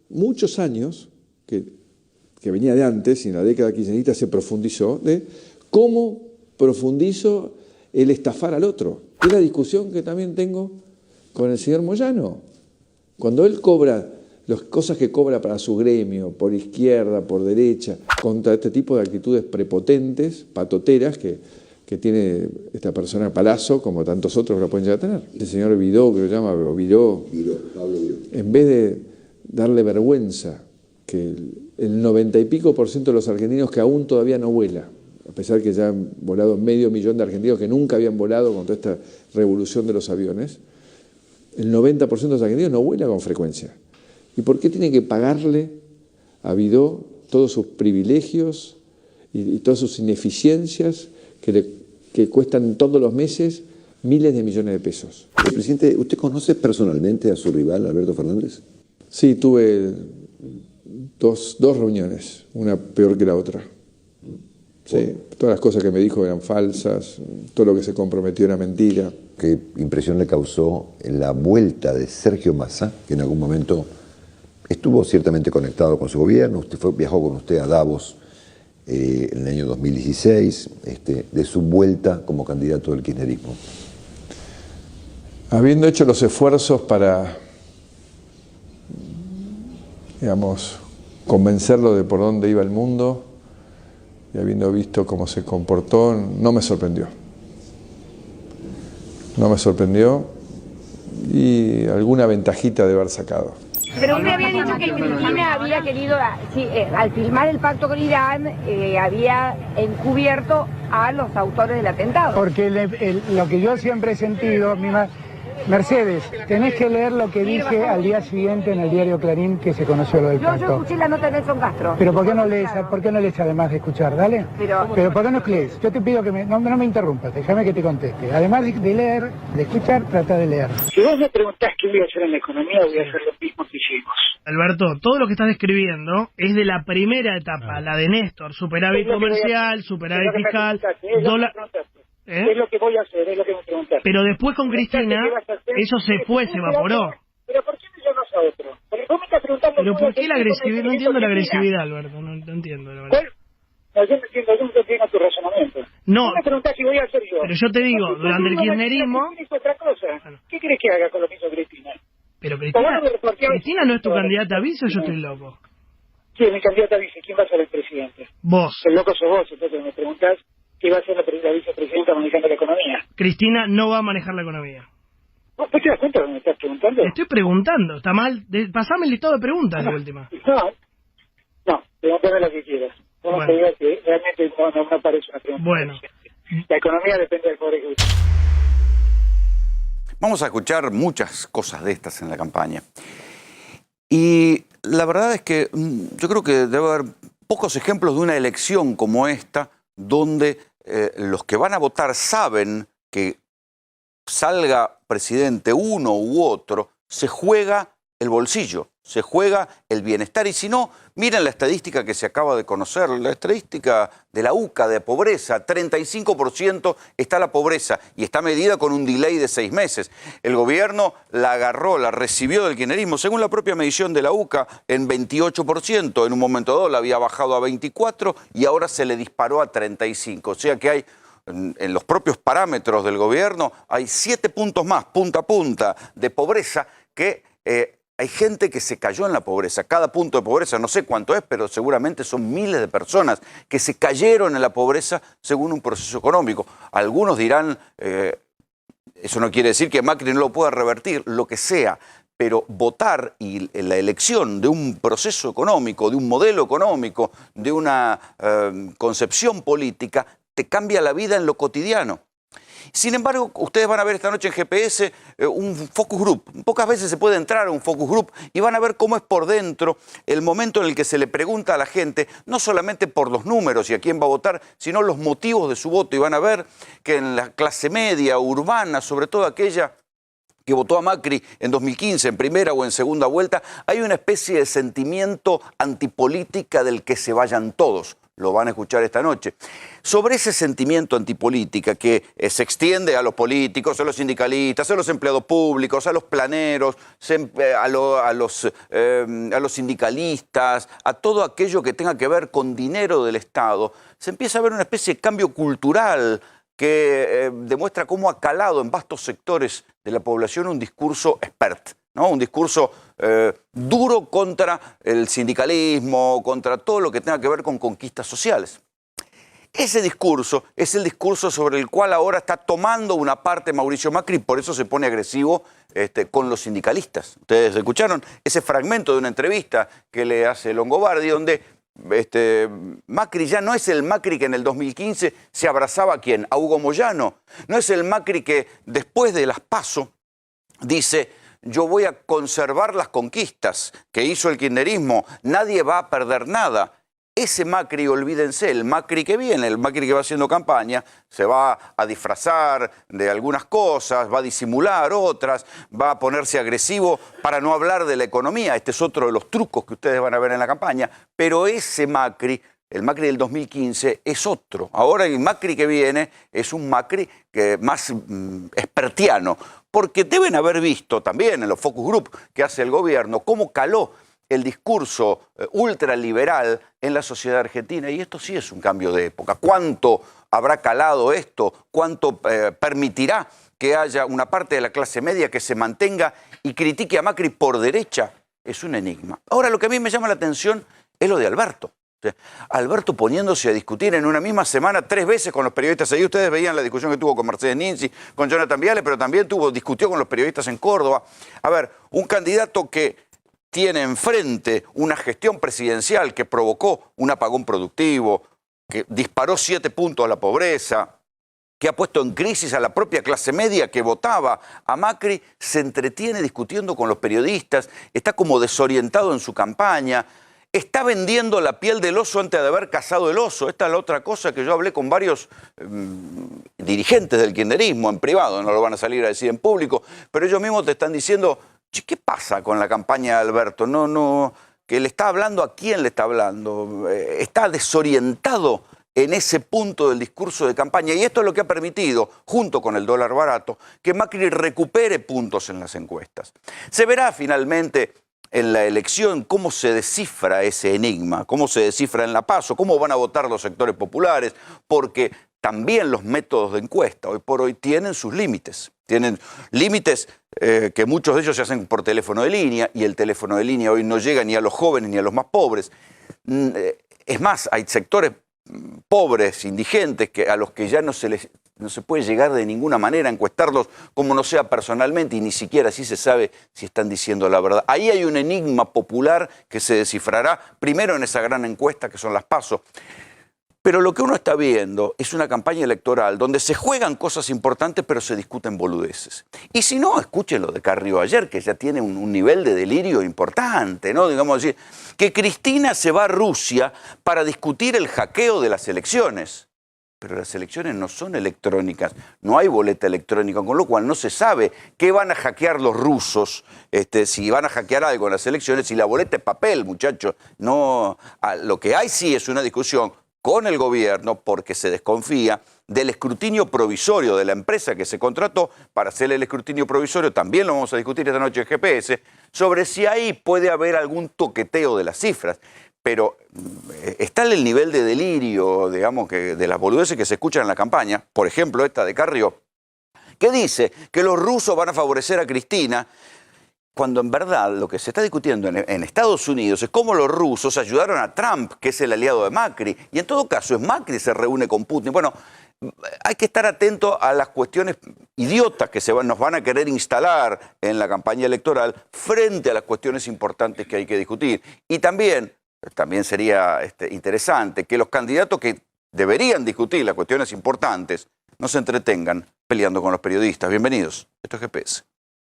muchos años, que venía de antes, y en la década kirchnerista se profundizó, de cómo profundizo el estafar al otro. Es la discusión que también tengo con el señor Moyano. Cuando él cobra las cosas que cobra para su gremio, por izquierda, por derecha, contra este tipo de actitudes prepotentes, patoteras, que tiene esta persona Palazzo, como tantos otros que lo pueden llegar a tener. El señor Vidó, que lo llama, Pablo Vidó, en vez de darle vergüenza que el 90 y pico % de los argentinos que aún todavía no vuela, a pesar que ya han volado 500.000 de argentinos que nunca habían volado con toda esta revolución de los aviones, el 90% de los argentinos no vuela con frecuencia. ¿Y por qué tiene que pagarle a Vidó todos sus privilegios y todas sus ineficiencias que cuestan todos los meses miles de millones de pesos? Presidente, ¿usted conoce personalmente a su rival, Alberto Fernández? Sí, tuve dos reuniones, una peor que la otra. Sí, todas las cosas que me dijo eran falsas, todo lo que se comprometió era mentira. ¿Qué impresión le causó la vuelta de Sergio Massa, que en algún momento estuvo ciertamente conectado con su gobierno? Usted viajó con usted a Davos en el año 2016, de su vuelta como candidato del kirchnerismo. Habiendo hecho los esfuerzos para, digamos, convencerlo de por dónde iba el mundo, y habiendo visto cómo se comportó, no me sorprendió. No me sorprendió, y alguna ventajita de haber sacado. Pero usted había dicho que Cristina había querido, al firmar el pacto con Irán, había encubierto a los autores del atentado. Porque lo que yo siempre he sentido, Mercedes, tenés que leer lo que dije al día siguiente en el diario Clarín, que se conoció lo del pacto. Yo escuché la nota de Nelson Castro. Pero ¿por qué no lees además de escuchar? Dale. Pero ¿por qué no lees? Yo te pido que no me interrumpas, déjame que te conteste. Además de leer, de escuchar, trata de leer. Si vos me preguntás qué voy a hacer en la economía, voy a hacer lo mismo que hicimos. Alberto, todo lo que estás describiendo es de la primera etapa, la de Néstor, superávit comercial, superávit fiscal, dólar... Es lo que voy a hacer, es lo que me preguntaste. Pero después con Cristina, eso se fue, se evaporó. Pero ¿por qué me llamas a otro? Porque vos me estás preguntando... Pero ¿por qué la agresividad? No entiendo la agresividad, Alberto, no entiendo, la verdad. No, yo no entiendo tu razonamiento. No, vos me preguntás qué voy a hacer yo. Pero yo te digo, durante el kirchnerismo... Otra cosa. ¿Qué querés que haga con lo que hizo Cristina? Pero Cristina no es tu candidata a vice, o yo estoy loco. ¿Quién es mi candidata a vice? ¿Quién va a ser el presidente? Vos. El loco sos vos, entonces me preguntás qué va a ser la vicepresidenta manejando la economía. Cristina no va a manejar la economía. ¿Vos te das cuenta de lo que me estás preguntando? Te estoy preguntando, está mal. Pasame el listado de preguntas de última. No, pregúntame lo que quieras. Vos te digas que realmente no parece una pregunta. Bueno. La economía depende del poder ejecutivo. Vamos a escuchar muchas cosas de estas en la campaña. Y la verdad es que yo creo que debe haber pocos ejemplos de una elección como esta, donde los que van a votar saben que salga presidente uno u otro, se juega el bolsillo, se juega el bienestar. Y si no, miren la estadística que se acaba de conocer, la estadística de la UCA de pobreza, 35% está la pobreza y está medida con un delay de 6 meses. El gobierno la agarró, la recibió del kirchnerismo, según la propia medición de la UCA, en 28%. En un momento dado la había bajado a 24% y ahora se le disparó a 35%. O sea que hay, en los propios parámetros del gobierno, hay 7 puntos más, punta a punta, de pobreza que... hay gente que se cayó en la pobreza. Cada punto de pobreza, no sé cuánto es, pero seguramente son miles de personas que se cayeron en la pobreza según un proceso económico. Algunos dirán, eso no quiere decir que Macri no lo pueda revertir, lo que sea, pero votar y la elección de un proceso económico, de un modelo económico, de una concepción política, te cambia la vida en lo cotidiano. Sin embargo, ustedes van a ver esta noche en GPS un focus group. Pocas veces se puede entrar a un focus group y van a ver cómo es por dentro el momento en el que se le pregunta a la gente, no solamente por los números y a quién va a votar, sino los motivos de su voto. Y van a ver que en la clase media, urbana, sobre todo aquella que votó a Macri en 2015, en primera o en segunda vuelta, hay una especie de sentimiento antipolítica del que se vayan todos. lo van a escuchar esta noche. Sobre ese sentimiento antipolítica que se extiende a los políticos, a los sindicalistas, a los empleados públicos, a los planeros, a los sindicalistas, a todo aquello que tenga que ver con dinero del Estado, se empieza a ver una especie de cambio cultural que demuestra cómo ha calado en vastos sectores de la población un discurso expert, ¿no? Un discurso duro contra el sindicalismo, contra todo lo que tenga que ver con conquistas sociales. Ese discurso es el discurso sobre el cual ahora está tomando una parte Mauricio Macri, por eso se pone agresivo con los sindicalistas. Ustedes escucharon ese fragmento de una entrevista que le hace Longobardi, donde Macri ya no es el Macri que en el 2015 se abrazaba a ¿quién? A Hugo Moyano. No es el Macri que después de las PASO dice: yo voy a conservar las conquistas que hizo el kirchnerismo, nadie va a perder nada. Ese Macri, olvídense, el Macri que viene, el Macri que va haciendo campaña, se va a disfrazar de algunas cosas, va a disimular otras, va a ponerse agresivo para no hablar de la economía. Este es otro de los trucos que ustedes van a ver en la campaña. Pero ese Macri, el Macri del 2015, es otro. Ahora el Macri que viene es un Macri más expertiano, porque deben haber visto también en los focus group que hace el gobierno cómo caló el discurso ultraliberal en la sociedad argentina, y esto sí es un cambio de época. ¿Cuánto habrá calado esto? ¿Cuánto permitirá que haya una parte de la clase media que se mantenga y critique a Macri por derecha? Es un enigma. Ahora, lo que a mí me llama la atención es lo de Alberto. O sea, Alberto poniéndose a discutir en una misma semana 3 veces con los periodistas. Ahí ustedes veían la discusión que tuvo con Mercedes Ninzi, con Jonathan Viale, pero también discutió con los periodistas en Córdoba. A ver, un candidato que tiene enfrente una gestión presidencial que provocó un apagón productivo, que disparó 7 puntos a la pobreza, que ha puesto en crisis a la propia clase media que votaba a Macri, se entretiene discutiendo con los periodistas, está como desorientado en su campaña, está vendiendo la piel del oso antes de haber cazado el oso. Esta es la otra cosa que yo hablé con varios dirigentes del kirchnerismo en privado, no lo van a salir a decir en público, pero ellos mismos te están diciendo: ¿qué pasa con la campaña de Alberto? Que le está hablando, ¿a quién le está hablando? Está desorientado en ese punto del discurso de campaña. Y esto es lo que ha permitido, junto con el dólar barato, que Macri recupere puntos en las encuestas. Se verá finalmente en la elección cómo se descifra ese enigma, cómo se descifra en la PASO, cómo van a votar los sectores populares, porque también los métodos de encuesta hoy por hoy tienen sus límites. Tienen límites que muchos de ellos se hacen por teléfono de línea, y el teléfono de línea hoy no llega ni a los jóvenes ni a los más pobres. Es más, hay sectores pobres, indigentes, a los que ya no se puede llegar de ninguna manera a encuestarlos como no sea personalmente, y ni siquiera así se sabe si están diciendo la verdad. Ahí hay un enigma popular que se descifrará primero en esa gran encuesta que son las PASO. Pero lo que uno está viendo es una campaña electoral donde se juegan cosas importantes pero se discuten boludeces. Y si no, escuchen lo de Carrió ayer, que ya tiene un nivel de delirio importante, ¿no? Digamos decir, que Cristina se va a Rusia para discutir el hackeo de las elecciones. Pero las elecciones no son electrónicas, no hay boleta electrónica, con lo cual no se sabe qué van a hackear los rusos, si van a hackear algo en las elecciones, si la boleta es papel, muchachos. No, lo que hay sí es una discusión con el gobierno, porque se desconfía del escrutinio provisorio de la empresa que se contrató para hacer el escrutinio provisorio, también lo vamos a discutir esta noche en GPS, sobre si ahí puede haber algún toqueteo de las cifras. Pero está el nivel de delirio, digamos, de las boludeces que se escuchan en la campaña, por ejemplo esta de Carrió, que dice que los rusos van a favorecer a Cristina, cuando en verdad lo que se está discutiendo en Estados Unidos es cómo los rusos ayudaron a Trump, que es el aliado de Macri, y en todo caso es Macri se reúne con Putin. Bueno, hay que estar atento a las cuestiones idiotas que nos van a querer instalar en la campaña electoral frente a las cuestiones importantes que hay que discutir. Y también sería interesante que los candidatos que deberían discutir las cuestiones importantes no se entretengan peleando con los periodistas. Bienvenidos. Esto es GPS.